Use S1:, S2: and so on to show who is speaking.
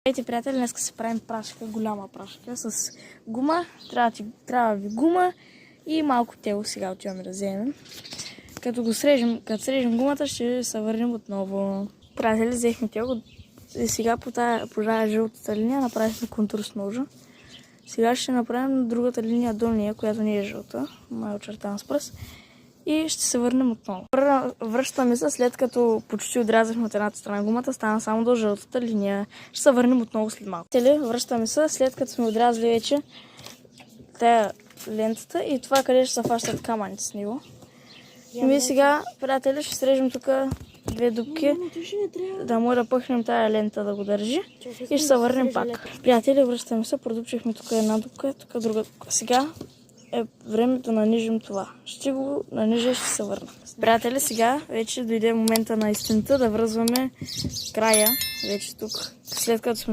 S1: Ейте, приятели, днес си правим прашка, голяма прашка с гума. Трябва ви гума и малко тело. Сега отиваме да вземем. Като срежем гумата, ще се върнем отново. Приятели, взехме тело и сега по тази жълтата линия направихме контур с ножа. Сега ще направим другата линия долния, която не е жълта, май очертана с пръст. И ще се върнем отново. Връщаме се, след като почти отрязахме от едната страна гумата, стана само до жълтата линия. Ще се върнем отново след малко. Връщаме се, след като сме отрязали вече тая лентата и това, къде ще се фащат камъните с него. И ми сега, приятели, ще срежем тук две дупки, да може да пъхнем тая лента да го държи и ще се върнем пак. Приятели, връщаме се, продупчихме тук една дупка, тук друга дупка. Сега е време да нанижим това. Ще го нанижа и ще се върна. Приятели, сега вече дойде момента на истината да връзваме края. Вече тук, след като сме